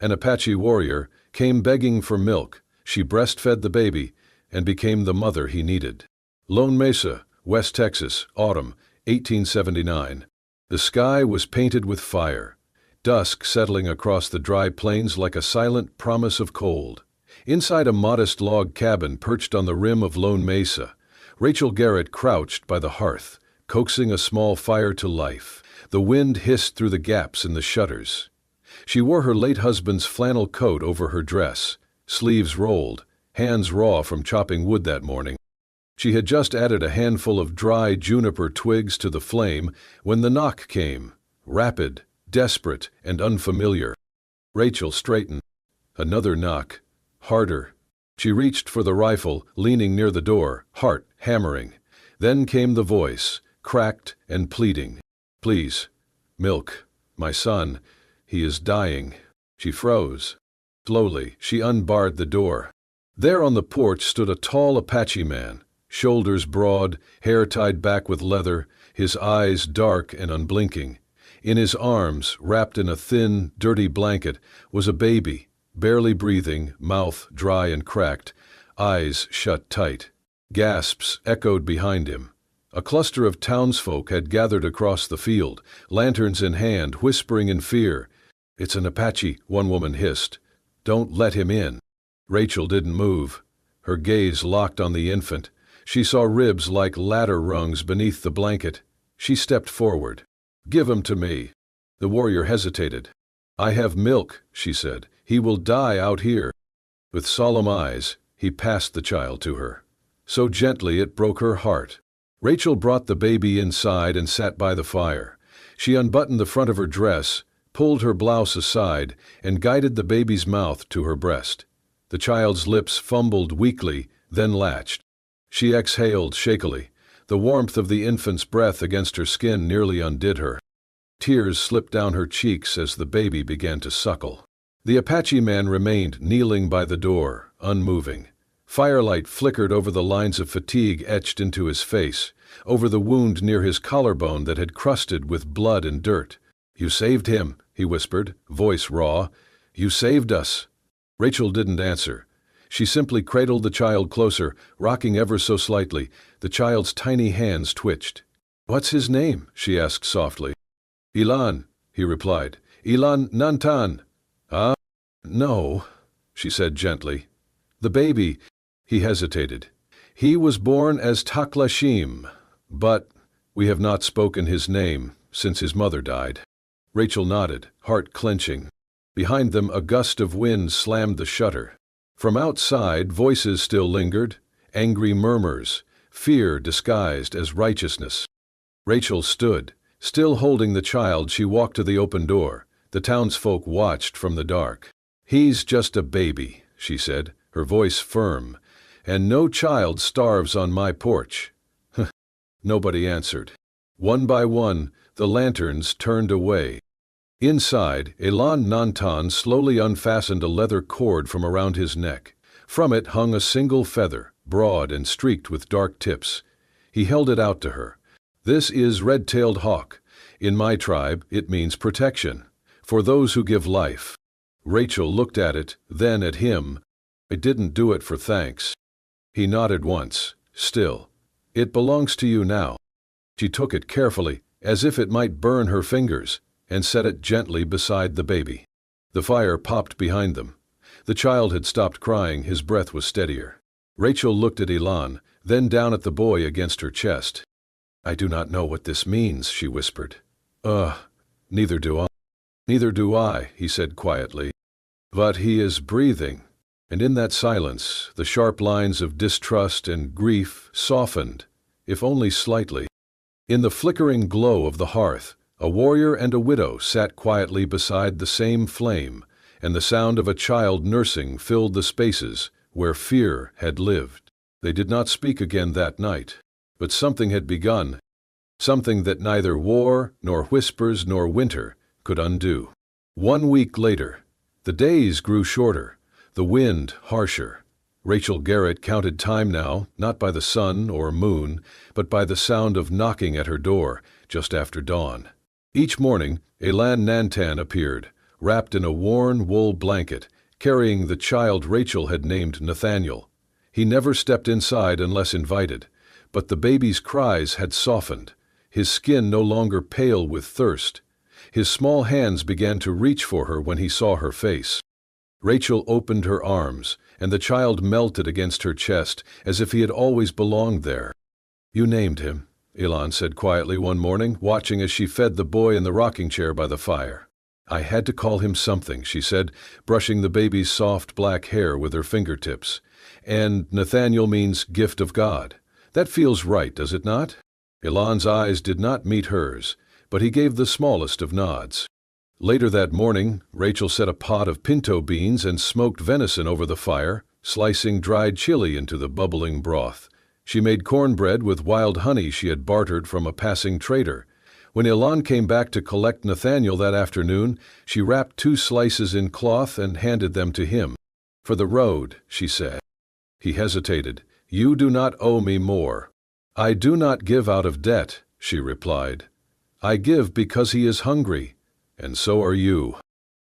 An Apache warrior came begging for milk. She breastfed the baby and became the mother he needed. Lone Mesa, West Texas, autumn, 1879. The sky was painted with fire, dusk settling across the dry plains like a silent promise of cold. Inside a modest log cabin perched on the rim of Lone Mesa, Rachel Garrett crouched by the hearth, coaxing a small fire to life. The wind hissed through the gaps in the shutters. She wore her late husband's flannel coat over her dress, sleeves rolled, hands raw from chopping wood that morning. She had just added a handful of dry juniper twigs to the flame when the knock came, rapid, desperate, and unfamiliar. Rachel straightened. Another knock. Harder. She reached for the rifle, leaning near the door, heart hammering. Then came the voice, cracked and pleading. "Please. Milk. My son. He is dying." She froze. Slowly, she unbarred the door. There on the porch stood a tall Apache man, shoulders broad, hair tied back with leather, his eyes dark and unblinking. In his arms, wrapped in a thin, dirty blanket, was a baby, barely breathing, mouth dry and cracked, eyes shut tight. Gasps echoed behind him. A cluster of townsfolk had gathered across the field, lanterns in hand, whispering in fear. "It's an Apache," one woman hissed. "Don't let him in." Rachel didn't move. Her gaze locked on the infant. She saw ribs like ladder rungs beneath the blanket. She stepped forward. "Give him to me." The warrior hesitated. "I have milk," she said. "He will die out here." With solemn eyes, he passed the child to her. So gently it broke her heart. Rachel brought the baby inside and sat by the fire. She unbuttoned the front of her dress, pulled her blouse aside, and guided the baby's mouth to her breast. The child's lips fumbled weakly, then latched. She exhaled shakily. The warmth of the infant's breath against her skin nearly undid her. Tears slipped down her cheeks as the baby began to suckle. The Apache man remained kneeling by the door, unmoving. Firelight flickered over the lines of fatigue etched into his face, over the wound near his collarbone that had crusted with blood and dirt. "You saved him," he whispered, voice raw. "You saved us." Rachel didn't answer. She simply cradled the child closer, rocking ever so slightly. The child's tiny hands twitched. "What's his name?" she asked softly. "Ilan," he replied. "Ilan Nantan." "Ah? No," she said gently. "The baby," he hesitated. "He was born as Taklashim, but we have not spoken his name since his mother died." Rachel nodded, heart clenching. Behind them, a gust of wind slammed the shutter. From outside, voices still lingered, angry murmurs, fear disguised as righteousness. Rachel stood. Still holding the child, she walked to the open door. The townsfolk watched from the dark. "He's just a baby," she said, her voice firm, "and no child starves on my porch." Nobody answered. One by one, the lanterns turned away. Inside, Ilan Nantan slowly unfastened a leather cord from around his neck. From it hung a single feather, broad and streaked with dark tips. He held it out to her. "This is red-tailed hawk. In my tribe, it means protection, for those who give life." Rachel looked at it, then at him. "I didn't do it for thanks." He nodded once. "Still, it belongs to you now." She took it carefully, as if it might burn her fingers, and set it gently beside the baby. The fire popped behind them. The child had stopped crying, his breath was steadier. Rachel looked at Ilan, then down at the boy against her chest. "I do not know what this means," she whispered. Neither do I." "Neither do I," he said quietly. "But he is breathing." And in that silence, the sharp lines of distrust and grief softened, if only slightly. In the flickering glow of the hearth, a warrior and a widow sat quietly beside the same flame, and the sound of a child nursing filled the spaces where fear had lived. They did not speak again that night, but something had begun, something that neither war, nor whispers, nor winter could undo. 1 week later, the days grew shorter, the wind harsher. Rachel Garrett counted time now, not by the sun or moon, but by the sound of knocking at her door just after dawn. Each morning, Ilan Nantan appeared, wrapped in a worn wool blanket, carrying the child Rachel had named Nathaniel. He never stepped inside unless invited, but the baby's cries had softened, his skin no longer pale with thirst. His small hands began to reach for her when he saw her face. Rachel opened her arms, and the child melted against her chest as if he had always belonged there. "You named him," Elon said quietly one morning, watching as she fed the boy in the rocking chair by the fire. "I had to call him something," she said, brushing the baby's soft black hair with her fingertips. "And Nathaniel means gift of God. That feels right, does it not?" Elon's eyes did not meet hers, but he gave the smallest of nods. Later that morning, Rachel set a pot of pinto beans and smoked venison over the fire, slicing dried chili into the bubbling broth. She made cornbread with wild honey she had bartered from a passing trader. When Elon came back to collect Nathaniel that afternoon, she wrapped 2 slices in cloth and handed them to him. "For the road," she said. He hesitated. "You do not owe me more." "I do not give out of debt," she replied. "I give because he is hungry, and so are you."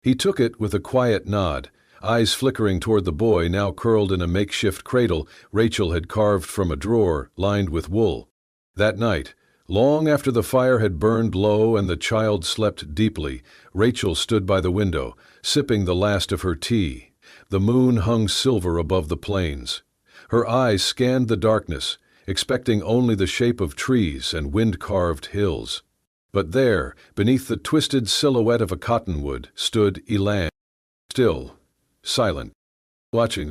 He took it with a quiet nod, eyes flickering toward the boy now curled in a makeshift cradle Rachel had carved from a drawer lined with wool. That night, long after the fire had burned low and the child slept deeply, Rachel stood by the window, sipping the last of her tea. The moon hung silver above the plains. Her eyes scanned the darkness, expecting only the shape of trees and wind-carved hills. But there, beneath the twisted silhouette of a cottonwood, stood Elan, still, silent, watching.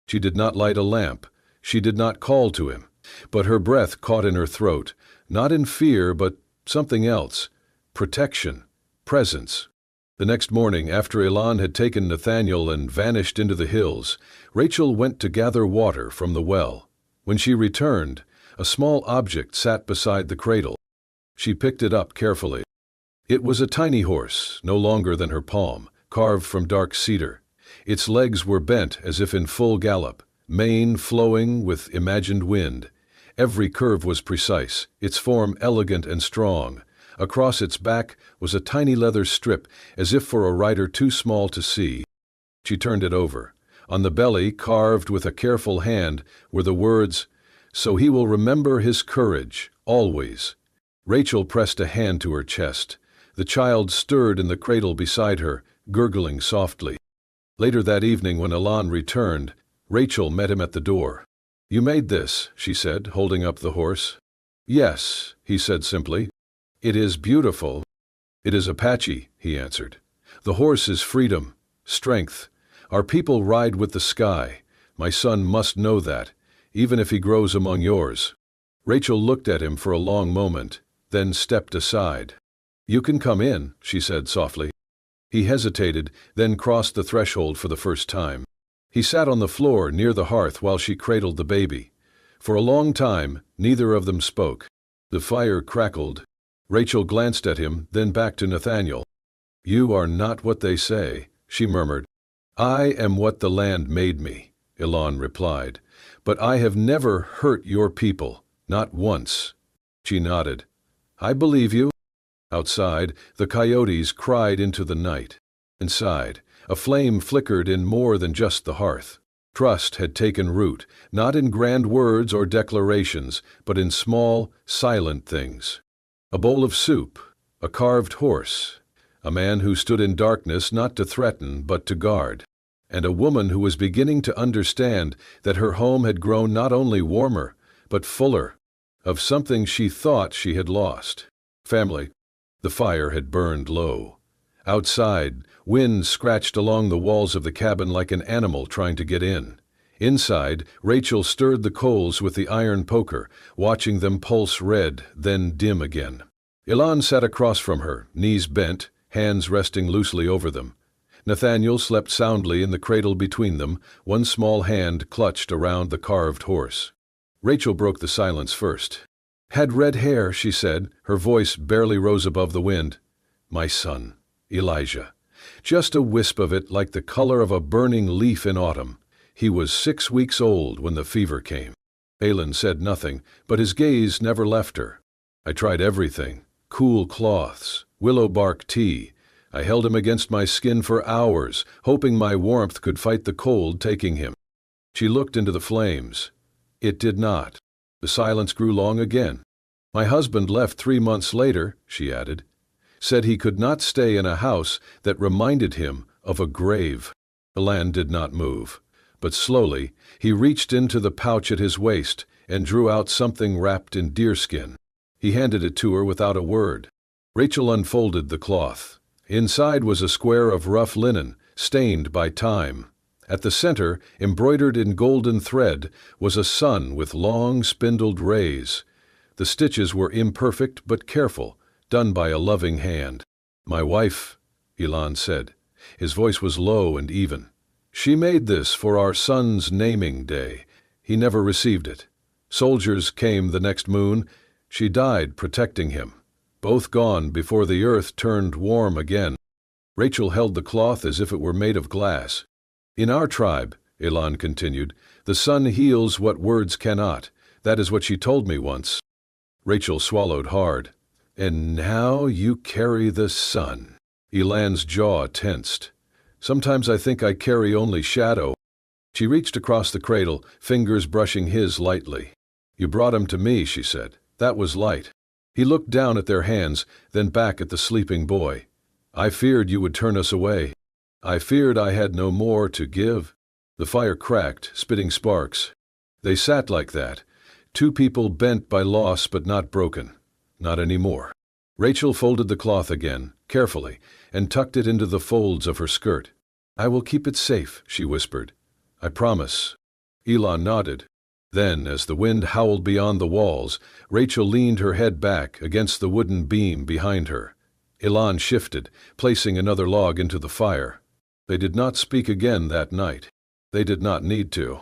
She did not light a lamp. She did not call to him. But her breath caught in her throat, not in fear, but something else. Protection. Presence. The next morning, after Elon had taken Nathaniel and vanished into the hills, Rachel went to gather water from the well. When she returned, a small object sat beside the cradle. She picked it up carefully. It was a tiny horse, no longer than her palm, carved from dark cedar. Its legs were bent as if in full gallop, mane flowing with imagined wind. Every curve was precise, its form elegant and strong. Across its back was a tiny leather strip, as if for a rider too small to see. She turned it over. On the belly, carved with a careful hand, were the words, "So he will remember his courage, always." Rachel pressed a hand to her chest. The child stirred in the cradle beside her, gurgling softly. Later that evening, when Elon returned, Rachel met him at the door. "You made this," she said, holding up the horse. "Yes," he said simply. "It is beautiful." "It is Apache," he answered. "The horse is freedom, strength. Our people ride with the sky. My son must know that, even if he grows among yours." Rachel looked at him for a long moment, then stepped aside. "You can come in," she said softly. He hesitated, then crossed the threshold for the first time. He sat on the floor near the hearth while she cradled the baby. For a long time, neither of them spoke. The fire crackled. Rachel glanced at him, then back to Nathaniel. "You are not what they say," she murmured. "I am what the land made me," Elon replied. "But I have never hurt your people, not once." She nodded. "I believe you." Outside, the coyotes cried into the night. Inside, a flame flickered in more than just the hearth. Trust had taken root, not in grand words or declarations, but in small, silent things. A bowl of soup, a carved horse, a man who stood in darkness not to threaten but to guard, and a woman who was beginning to understand that her home had grown not only warmer, but fuller, of something she thought she had lost. Family. The fire had burned low. Outside, wind scratched along the walls of the cabin like an animal trying to get in. Inside, Rachel stirred the coals with the iron poker, watching them pulse red, then dim again. Elon sat across from her, knees bent, hands resting loosely over them. Nathaniel slept soundly in the cradle between them, one small hand clutched around the carved horse. Rachel broke the silence first. "Had red hair," she said, her voice barely rose above the wind. "My son, Elijah. Just a wisp of it, like the color of a burning leaf in autumn. He was 6 weeks old when the fever came." Elon said nothing, but his gaze never left her. "I tried everything. Cool cloths, willow bark tea, I held him against my skin for hours, hoping my warmth could fight the cold taking him. She looked into the flames. It did not. The silence grew long again. My husband left 3 months later, she added. Said he could not stay in a house that reminded him of a grave. Elan did not move, but slowly he reached into the pouch at his waist and drew out something wrapped in deerskin. He handed it to her without a word. Rachel unfolded the cloth. Inside was a square of rough linen, stained by time. At the center, embroidered in golden thread, was a sun with long spindled rays. The stitches were imperfect but careful, done by a loving hand. "My wife," Elan said. His voice was low and even. "She made this for our son's naming day. He never received it. Soldiers came the next moon. She died protecting him. Both gone before the earth turned warm again." Rachel held the cloth as if it were made of glass. "In our tribe," Elan continued, "the sun heals what words cannot. That is what she told me once." Rachel swallowed hard. "And now you carry the sun." Elan's jaw tensed. "Sometimes I think I carry only shadow." She reached across the cradle, fingers brushing his lightly. "You brought him to me," she said. "That was light." He looked down at their hands, then back at the sleeping boy. "I feared you would turn us away. I feared I had no more to give." The fire cracked, spitting sparks. They sat like that, two people bent by loss but not broken. Not anymore. Rachel folded the cloth again, carefully, and tucked it into the folds of her skirt. "I will keep it safe," she whispered. "I promise." Elan nodded. Then, as the wind howled beyond the walls, Rachel leaned her head back against the wooden beam behind her. Elan shifted, placing another log into the fire. They did not speak again that night. They did not need to.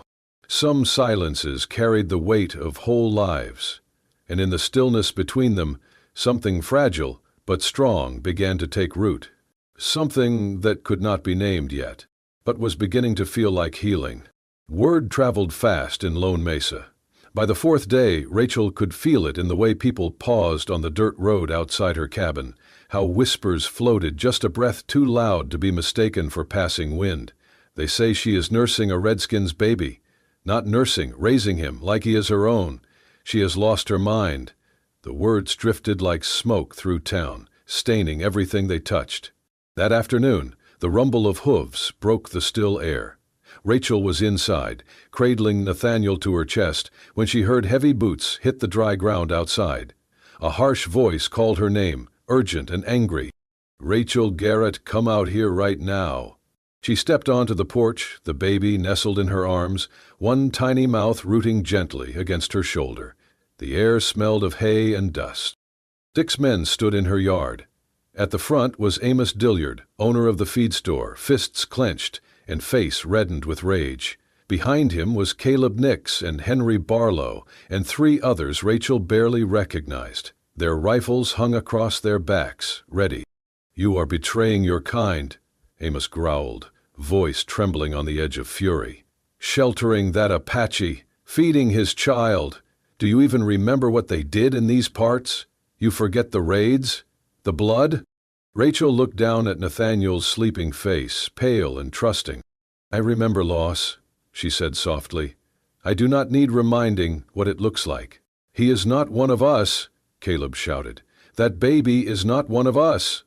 Some silences carried the weight of whole lives, and in the stillness between them, something fragile but strong began to take root. Something that could not be named yet, but was beginning to feel like healing. Word traveled fast in Lone Mesa. By the 4th day, Rachel could feel it in the way people paused on the dirt road outside her cabin, how whispers floated just a breath too loud to be mistaken for passing wind. "They say she is nursing a redskin's baby." Not nursing, raising him like he is her own. "She has lost her mind." The words drifted like smoke through town, staining everything they touched. That afternoon, the rumble of hooves broke the still air. Rachel was inside, cradling Nathaniel to her chest, when she heard heavy boots hit the dry ground outside. A harsh voice called her name, urgent and angry. "Rachel Garrett, come out here right now." She stepped onto the porch, the baby nestled in her arms, one tiny mouth rooting gently against her shoulder. The air smelled of hay and dust. Dick's men stood in her yard. At the front was Amos Dilliard, owner of the feed store, fists clenched and face reddened with rage. Behind him was Caleb Nix and Henry Barlow, and 3 others Rachel barely recognized. Their rifles hung across their backs, ready. "You are betraying your kind," Amos growled, voice trembling on the edge of fury. "Sheltering that Apache, feeding his child. Do you even remember what they did in these parts? You forget the raids? The blood?" Rachel looked down at Nathaniel's sleeping face, pale and trusting. "I remember loss," she said softly. "I do not need reminding what it looks like." "He is not one of us," Caleb shouted. "That baby is not one of us."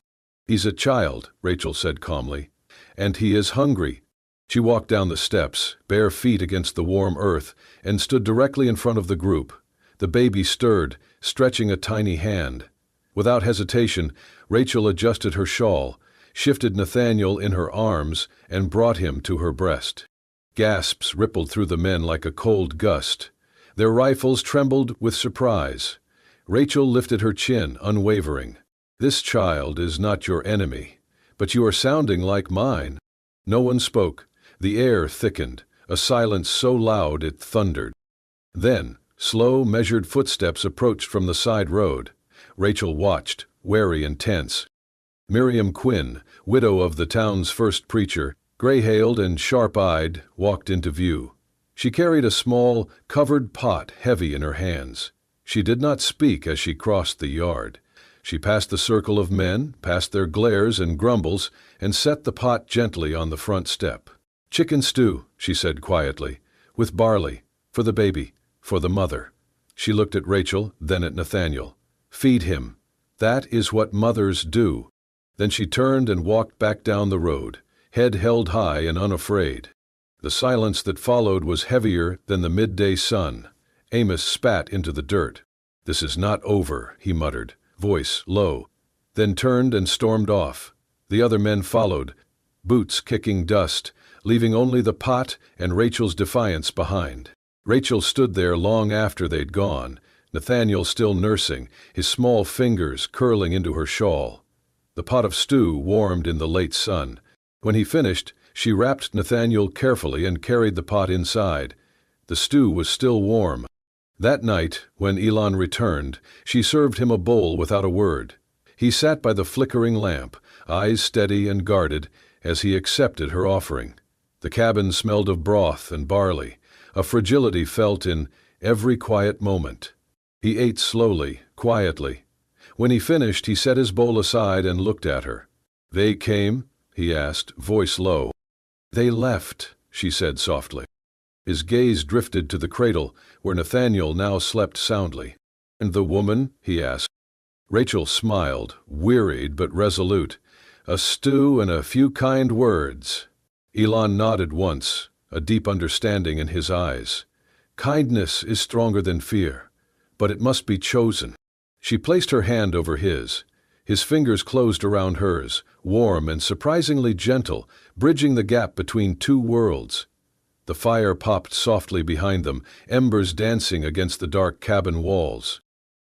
"He's a child," Rachel said calmly. "And he is hungry." She walked down the steps, bare feet against the warm earth, and stood directly in front of the group. The baby stirred, stretching a tiny hand. Without hesitation, Rachel adjusted her shawl, shifted Nathaniel in her arms, and brought him to her breast. Gasps rippled through the men like a cold gust. Their rifles trembled with surprise. Rachel lifted her chin, unwavering. "This child is not your enemy, but you are sounding like mine." No one spoke. The air thickened, a silence so loud it thundered. Then, slow, measured footsteps approached from the side road. Rachel watched, wary and tense. Miriam Quinn, widow of the town's first preacher, gray-hailed and sharp-eyed, walked into view. She carried a small, covered pot heavy in her hands. She did not speak as she crossed the yard. She passed the circle of men, past their glares and grumbles, and set the pot gently on the front step. "Chicken stew," she said quietly, "with barley, for the baby, for the mother." She looked at Rachel, then at Nathaniel. "Feed him. That is what mothers do." Then she turned and walked back down the road, head held high and unafraid. The silence that followed was heavier than the midday sun. Amos spat into the dirt. "This is not over," he muttered, voice low, then turned and stormed off. The other men followed, boots kicking dust, leaving only the pot and Rachel's defiance behind. Rachel stood there long after they'd gone, Nathaniel still nursing, his small fingers curling into her shawl. The pot of stew warmed in the late sun. When he finished, she wrapped Nathaniel carefully and carried the pot inside. The stew was still warm. That night, when Elon returned, she served him a bowl without a word. He sat by the flickering lamp, eyes steady and guarded, as he accepted her offering. The cabin smelled of broth and barley, a fragility felt in every quiet moment. He ate slowly, quietly. When he finished, he set his bowl aside and looked at her. "They came?" he asked, voice low. "They left," she said softly. His gaze drifted to the cradle, where Nathaniel now slept soundly. "And the woman?" he asked. Rachel smiled, wearied but resolute. "A stew and a few kind words." Elon nodded once, a deep understanding in his eyes. "Kindness is stronger than fear, but it must be chosen." She placed her hand over his. His fingers closed around hers, warm and surprisingly gentle, bridging the gap between two worlds. The fire popped softly behind them, embers dancing against the dark cabin walls.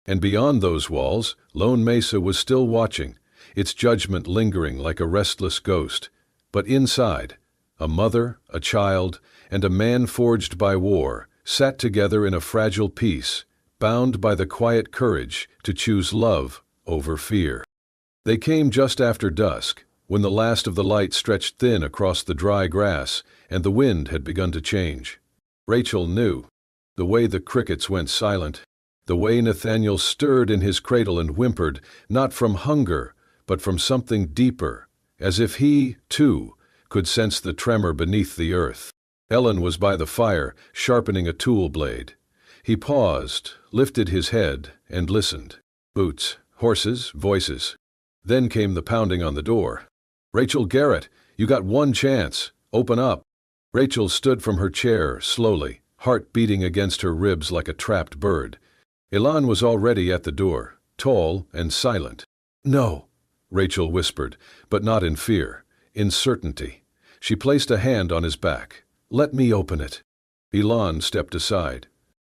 And beyond those walls, Lone Mesa was still watching, its judgment lingering like a restless ghost. But inside, a mother, a child, and a man forged by war sat together in a fragile peace, bound by the quiet courage to choose love over fear. They came just after dusk, when the last of the light stretched thin across the dry grass and the wind had begun to change. Rachel knew. The way the crickets went silent, the way Nathaniel stirred in his cradle and whimpered, not from hunger, but from something deeper, as if he, too, could sense the tremor beneath the earth. Ellen was by the fire, sharpening a tool blade. He paused, lifted his head, and listened. Boots, horses, voices. Then came the pounding on the door. "Rachel Garrett, you got one chance. Open up." Rachel stood from her chair, slowly, heart beating against her ribs like a trapped bird. Elon was already at the door, tall and silent. "No," Rachel whispered, but not in fear, in certainty. She placed a hand on his back. "Let me open it." Elon stepped aside.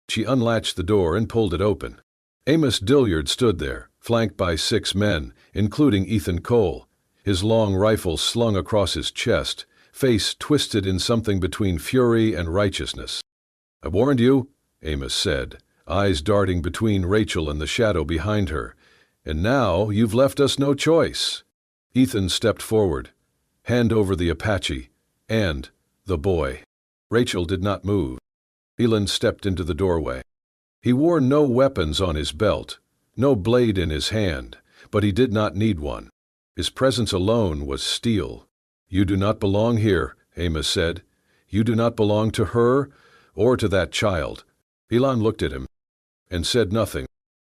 She unlatched the door and pulled it open. Amos Dilliard stood there, flanked by 6 men, including Ethan Cole, his long rifle slung across his chest, face twisted in something between fury and righteousness. "I warned you," Amos said, eyes darting between Rachel and the shadow behind her. "And now you've left us no choice." Ethan stepped forward, hand over the Apache, and the boy. Rachel did not move. Elon stepped into the doorway. He wore no weapons on his belt, no blade in his hand, but he did not need one. His presence alone was steel. "You do not belong here," Amos said. "You do not belong to her or to that child." Elon looked at him and said nothing.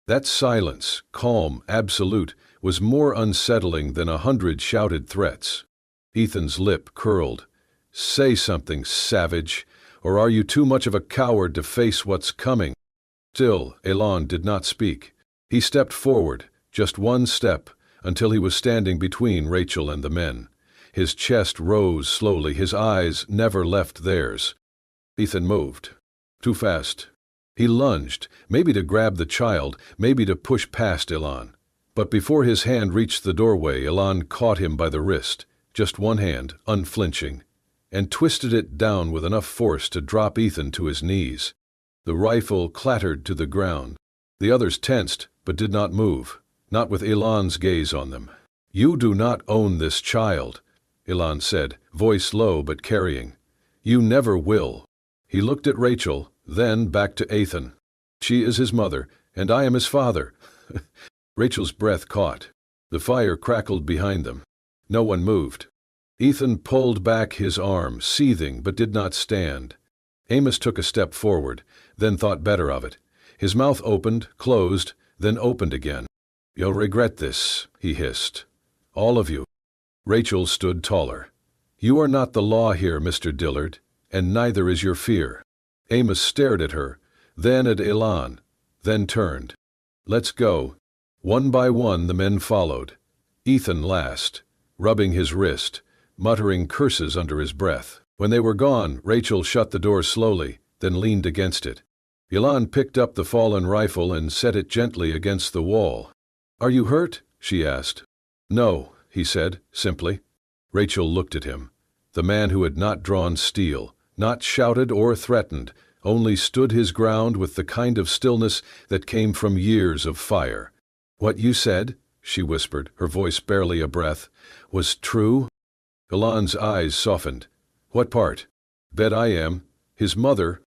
That silence, calm, absolute, was more unsettling than 100 shouted threats. Ethan's lip curled. "Say something, savage, or are you too much of a coward to face what's coming?" Still, Elon did not speak. He stepped forward, just one step, until he was standing between Rachel and the men. His chest rose slowly, his eyes never left theirs. Ethan moved. Too fast. He lunged, maybe to grab the child, maybe to push past Elon. But before his hand reached the doorway, Elon caught him by the wrist, just one hand, unflinching, and twisted it down with enough force to drop Ethan to his knees. The rifle clattered to the ground. The others tensed, but did not move, not with Elon's gaze on them. "You do not own this child," Elon said, voice low but carrying. "You never will." He looked at Rachel, then back to Ethan. "She is his mother, and I am his father." Rachel's breath caught. The fire crackled behind them. No one moved. Ethan pulled back his arm, seething, but did not stand. Amos took a step forward, then thought better of it. His mouth opened, closed, then opened again. "You'll regret this," he hissed. "All of you." Rachel stood taller. "You are not the law here, Mr. Dillard, and neither is your fear." Amos stared at her, then at Elan, then turned. "Let's go." One by one the men followed. Ethan last, rubbing his wrist, muttering curses under his breath. When they were gone, Rachel shut the door slowly, then leaned against it. Elan picked up the fallen rifle and set it gently against the wall. "Are you hurt?" she asked. "No," he said, simply. Rachel looked at him. The man who had not drawn steel, not shouted or threatened, only stood his ground with the kind of stillness that came from years of fire. "What you said," she whispered, her voice barely a breath, "was true?" Elan's eyes softened. "What part?" "Bet I am. His mother."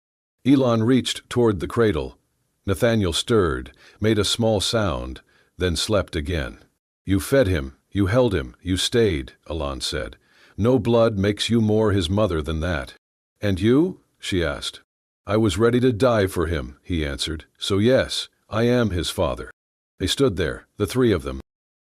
Elan reached toward the cradle. Nathaniel stirred, made a small sound, then slept again. "You fed him, you held him, you stayed," Elan said. "No blood makes you more his mother than that." "And you?" she asked. "I was ready to die for him," he answered. "So yes, I am his father." They stood there, the three of them.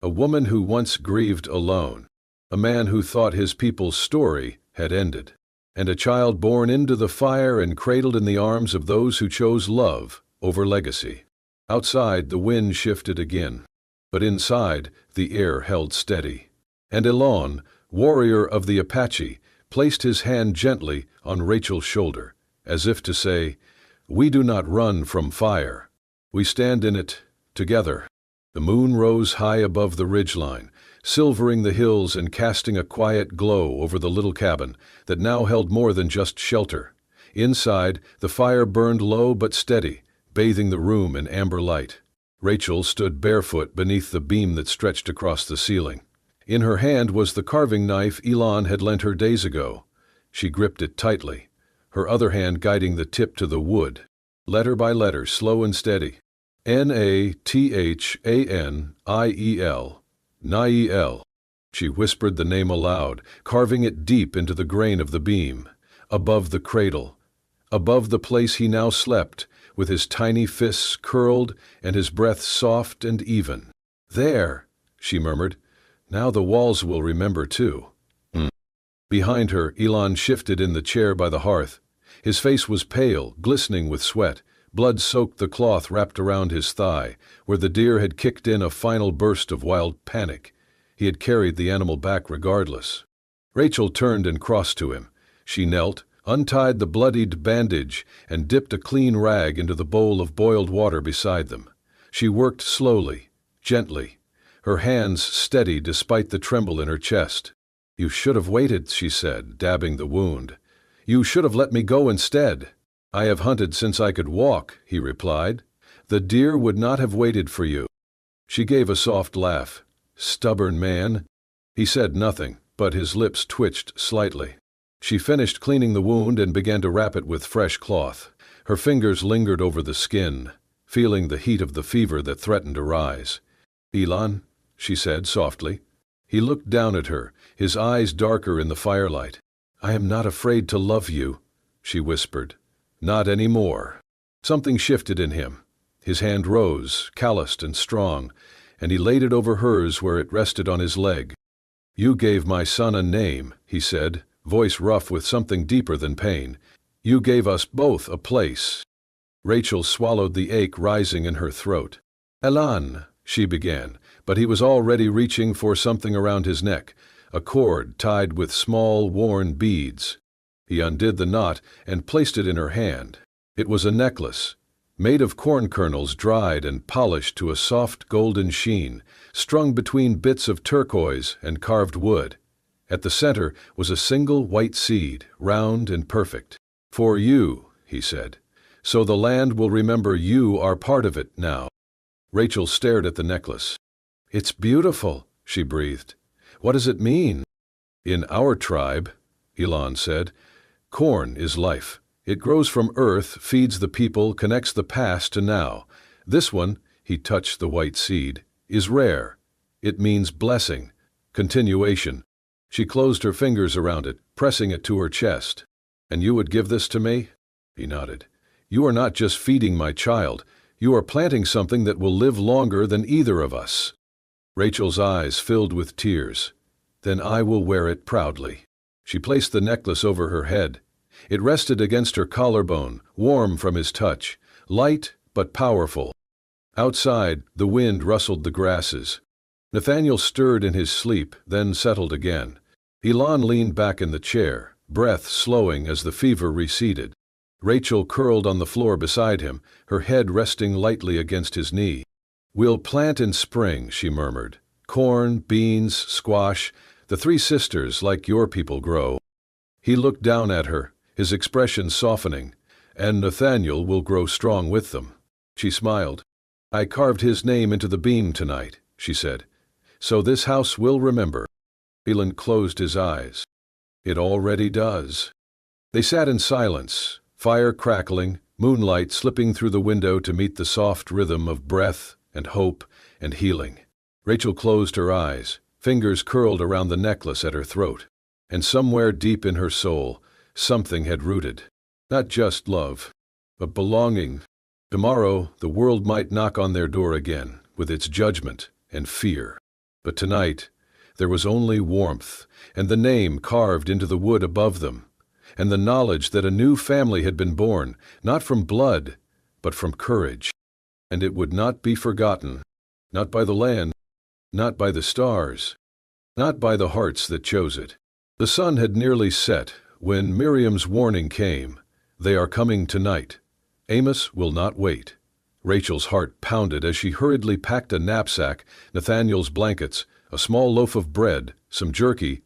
A woman who once grieved alone. A man who thought his people's story had ended. And a child born into the fire and cradled in the arms of those who chose love over legacy. Outside, the wind shifted again. But inside, the air held steady. And Elan, warrior of the Apache, placed his hand gently on Rachel's shoulder, as if to say, "We do not run from fire. We stand in it together." The moon rose high above the ridgeline, silvering the hills and casting a quiet glow over the little cabin that now held more than just shelter. Inside, the fire burned low but steady, bathing the room in amber light. Rachel stood barefoot beneath the beam that stretched across the ceiling. In her hand was the carving knife Elan had lent her days ago. She gripped it tightly, her other hand guiding the tip to the wood. Letter by letter, slow and steady. Nathan, Niel. She whispered the name aloud, carving it deep into the grain of the beam, above the cradle, above the place he now slept, with his tiny fists curled and his breath soft and even. "There," she murmured. "Now the walls will remember too." Behind her, Elan shifted in the chair by the hearth. His face was pale, glistening with sweat. Blood soaked the cloth wrapped around his thigh, where the deer had kicked in a final burst of wild panic. He had carried the animal back regardless. Rachel turned and crossed to him. She knelt, untied the bloodied bandage, and dipped a clean rag into the bowl of boiled water beside them. She worked slowly, gently, her hands steady despite the tremble in her chest. "You should have waited," she said, dabbing the wound. "You should have let me go instead." "I have hunted since I could walk," he replied. "The deer would not have waited for you." She gave a soft laugh. "Stubborn man." He said nothing, but his lips twitched slightly. She finished cleaning the wound and began to wrap it with fresh cloth. Her fingers lingered over the skin, feeling the heat of the fever that threatened to rise. "Elan," she said softly. He looked down at her, his eyes darker in the firelight. "I am not afraid to love you," she whispered. "Not any more." Something shifted in him. His hand rose, calloused and strong, and he laid it over hers where it rested on his leg. "You gave my son a name," he said, voice rough with something deeper than pain. "You gave us both a place." Rachel swallowed the ache rising in her throat. "Elan," she began, but he was already reaching for something around his neck, a cord tied with small, worn beads. He undid the knot and placed it in her hand. It was a necklace, made of corn kernels dried and polished to a soft golden sheen, strung between bits of turquoise and carved wood. At the center was a single white seed, round and perfect. "For you," he said. "So the land will remember you are part of it now." Rachel stared at the necklace. "It's beautiful," she breathed. "What does it mean?" "In our tribe," Elan said, "corn is life. It grows from earth, feeds the people, connects the past to now. This one," he touched the white seed, is rare. It means blessing, continuation. She closed her fingers around it, pressing it to her chest. And you would give this to me? He nodded. You are not just feeding my child. You are planting something that will live longer than either of us. Rachel's eyes filled with tears. Then I will wear it proudly. She placed the necklace over her head. It rested against her collarbone, warm from his touch, light but powerful. Outside, the wind rustled the grasses. Nathaniel stirred in his sleep, then settled again. Elon leaned back in the chair, breath slowing as the fever receded. Rachel curled on the floor beside him, her head resting lightly against his knee. We'll plant in spring, she murmured. Corn, beans, squash, the three sisters like your people grow. He looked down at her, his expression softening. And Nathaniel will grow strong with them. She smiled. I carved his name into the beam tonight, she said. So this house will remember. Elon closed his eyes. It already does. They sat in silence, fire crackling, moonlight slipping through the window to meet the soft rhythm of breath and hope and healing. Rachel closed her eyes, fingers curled around the necklace at her throat. And somewhere deep in her soul, something had rooted. Not just love, but belonging. Tomorrow, the world might knock on their door again, with its judgment and fear. But tonight, there was only warmth, and the name carved into the wood above them, and the knowledge that a new family had been born, not from blood, but from courage. And it would not be forgotten, not by the land, not by the stars, not by the hearts that chose it. The sun had nearly set when Miriam's warning came. They are coming tonight. Amos will not wait. Rachel's heart pounded as she hurriedly packed a knapsack, Nathaniel's blankets, a small loaf of bread, some jerky,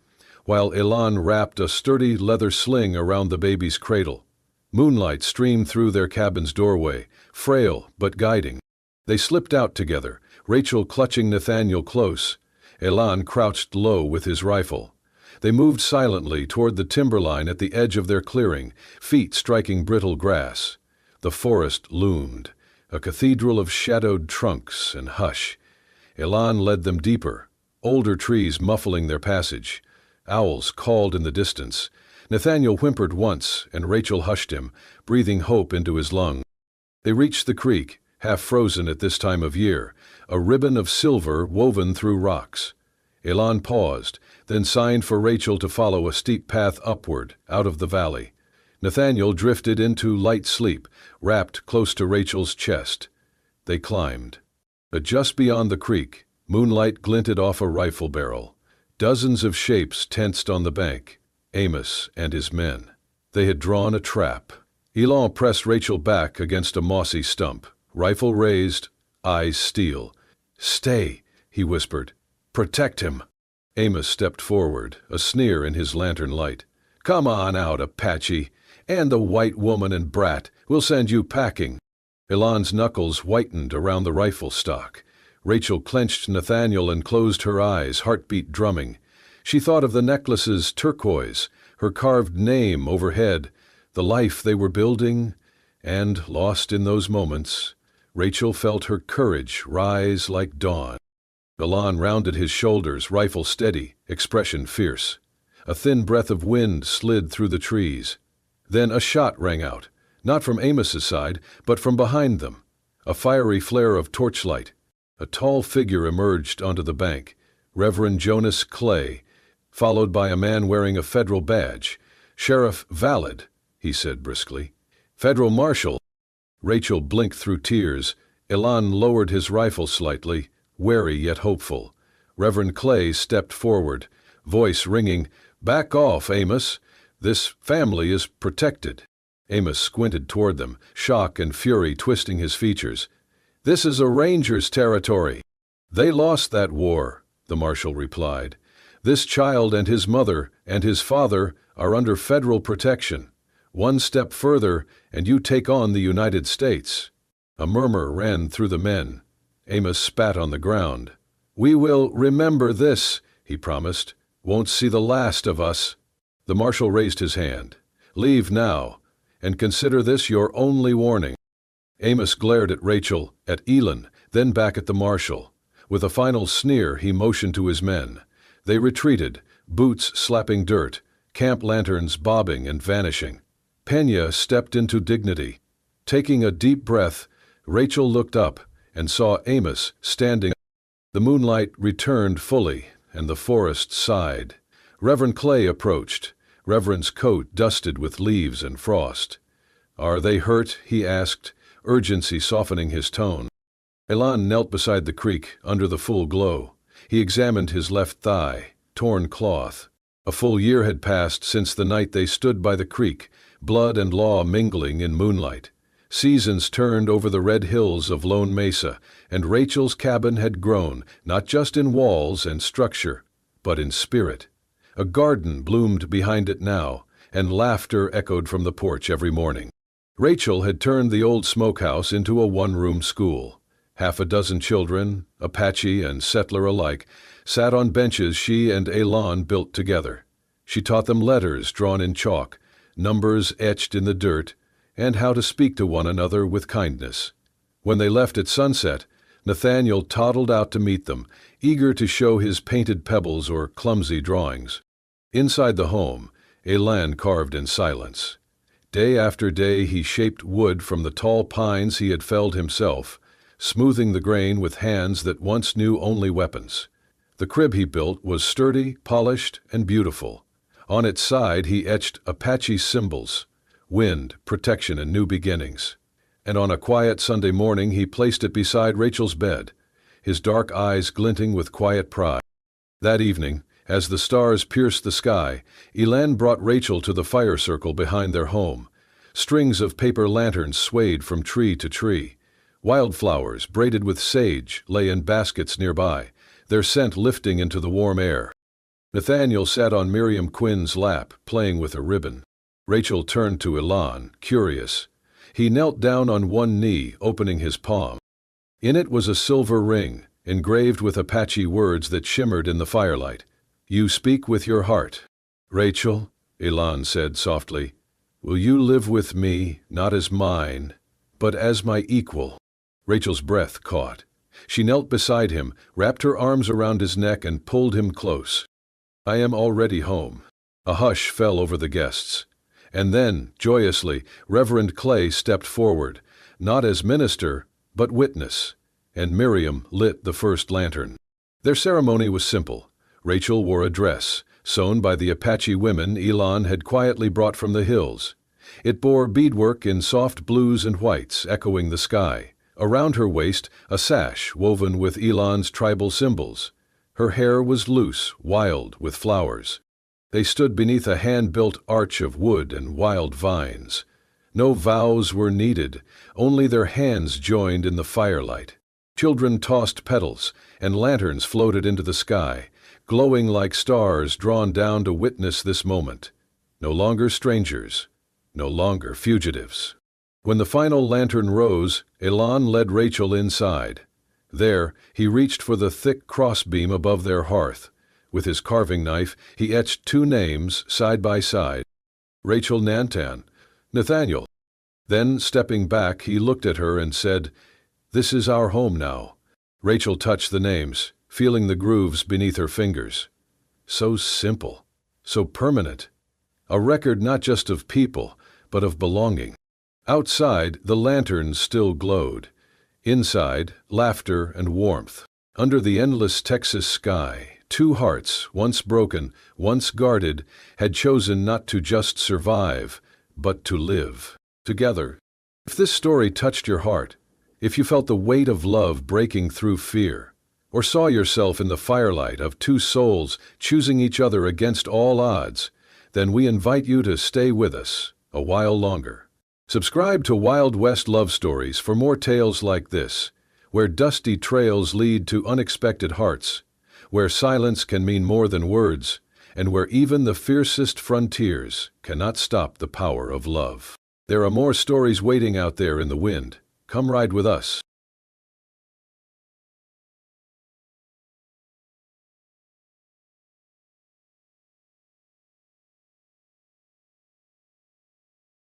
while Elon wrapped a sturdy leather sling around the baby's cradle. Moonlight streamed through their cabin's doorway, frail but guiding. They slipped out together, Rachel clutching Nathaniel close. Elon crouched low with his rifle. They moved silently toward the timberline at the edge of their clearing, feet striking brittle grass. The forest loomed, a cathedral of shadowed trunks and hush. Elon led them deeper, older trees muffling their passage. Owls called in the distance. Nathaniel whimpered once, and Rachel hushed him, breathing hope into his lungs. They reached the creek, half frozen at this time of year, a ribbon of silver woven through rocks. Elon paused, then signed for Rachel to follow a steep path upward, out of the valley. Nathaniel drifted into light sleep, wrapped close to Rachel's chest. They climbed. But just beyond the creek, moonlight glinted off a rifle barrel. Dozens of shapes tensed on the bank. Amos and his men. They had drawn a trap. Elon pressed Rachel back against a mossy stump, rifle raised, eyes steel. Stay, he whispered. Protect him. Amos stepped forward, a sneer in his lantern light. Come on out, Apache, and the white woman and brat will send you packing. Elon's knuckles whitened around the rifle stock. Rachel clenched Nathaniel and closed her eyes, heartbeat drumming. She thought of the necklace's turquoise, her carved name overhead, the life they were building, and, lost in those moments, Rachel felt her courage rise like dawn. Elon rounded his shoulders, rifle steady, expression fierce. A thin breath of wind slid through the trees. Then a shot rang out, not from Amos's side, but from behind them. A fiery flare of torchlight. A tall figure emerged onto the bank, Reverend Jonas Clay, followed by a man wearing a federal badge. Sheriff Valid, he said briskly. Federal Marshal. Rachel blinked through tears. Elon lowered his rifle slightly, wary yet hopeful. Reverend Clay stepped forward, voice ringing, Back off, Amos. This family is protected. Amos squinted toward them, shock and fury twisting his features. This is a ranger's territory. They lost that war, the marshal replied. This child and his mother and his father are under federal protection. One step further, and you take on the United States. A murmur ran through the men. Amos spat on the ground. We will remember this, he promised. Won't see the last of us. The marshal raised his hand. Leave now, and consider this your only warning. Amos glared at Rachel, at Elon, then back at the marshal. With a final sneer, he motioned to his men. They retreated, boots slapping dirt, camp lanterns bobbing and vanishing. Peña stepped into dignity. Taking a deep breath, Rachel looked up and saw Amos standing. The moonlight returned fully, and the forest sighed. Reverend Clay approached, Reverend's coat dusted with leaves and frost. "Are they hurt?" he asked, urgency softening his tone. Elan knelt beside the creek, under the full glow. He examined his left thigh, torn cloth. A full year had passed since the night they stood by the creek, blood and law mingling in moonlight. Seasons turned over the red hills of Lone Mesa, and Rachel's cabin had grown, not just in walls and structure, but in spirit. A garden bloomed behind it now, and laughter echoed from the porch every morning. Rachel had turned the old smokehouse into a one-room school. Half a dozen children, Apache and settler alike, sat on benches she and Elan built together. She taught them letters drawn in chalk, numbers etched in the dirt, and how to speak to one another with kindness. When they left at sunset, Nathaniel toddled out to meet them, eager to show his painted pebbles or clumsy drawings. Inside the home, Elan carved in silence. Day after day he shaped wood from the tall pines he had felled himself, smoothing the grain with hands that once knew only weapons. The crib he built was sturdy, polished, and beautiful. On its side he etched Apache symbols: wind, protection, and new beginnings. And on a quiet Sunday morning he placed it beside Rachel's bed, his dark eyes glinting with quiet pride. That evening, as the stars pierced the sky, Elan brought Rachel to the fire circle behind their home. Strings of paper lanterns swayed from tree to tree. Wildflowers, braided with sage, lay in baskets nearby, their scent lifting into the warm air. Nathaniel sat on Miriam Quinn's lap, playing with a ribbon. Rachel turned to Elan, curious. He knelt down on one knee, opening his palm. In it was a silver ring, engraved with Apache words that shimmered in the firelight. "You speak with your heart." "Rachel," Elan said softly, "will you live with me, not as mine, but as my equal?" Rachel's breath caught. She knelt beside him, wrapped her arms around his neck, and pulled him close. "I am already home." A hush fell over the guests. And then, joyously, Reverend Clay stepped forward, not as minister, but witness, and Miriam lit the first lantern. Their ceremony was simple. Rachel wore a dress, sewn by the Apache women Elan had quietly brought from the hills. It bore beadwork in soft blues and whites, echoing the sky. Around her waist, a sash woven with Elan's tribal symbols. Her hair was loose, wild, with flowers. They stood beneath a hand-built arch of wood and wild vines. No vows were needed, only their hands joined in the firelight. Children tossed petals, and lanterns floated into the sky, glowing like stars drawn down to witness this moment. No longer strangers, no longer fugitives. When the final lantern rose, Elan led Rachel inside. There, he reached for the thick crossbeam above their hearth. With his carving knife, he etched two names side by side: Rachel Nantan, Nathaniel. Then, stepping back, he looked at her and said, "This is our home now." Rachel touched the names, feeling the grooves beneath her fingers. So simple, so permanent. A record not just of people, but of belonging. Outside, the lanterns still glowed. Inside, laughter and warmth. Under the endless Texas sky, two hearts, once broken, once guarded, had chosen not to just survive, but to live together. If this story touched your heart, if you felt the weight of love breaking through fear, or saw yourself in the firelight of two souls choosing each other against all odds, then we invite you to stay with us a while longer. Subscribe to Wild West Love Stories for more tales like this, where dusty trails lead to unexpected hearts, where silence can mean more than words, and where even the fiercest frontiers cannot stop the power of love. There are more stories waiting out there in the wind. Come ride with us.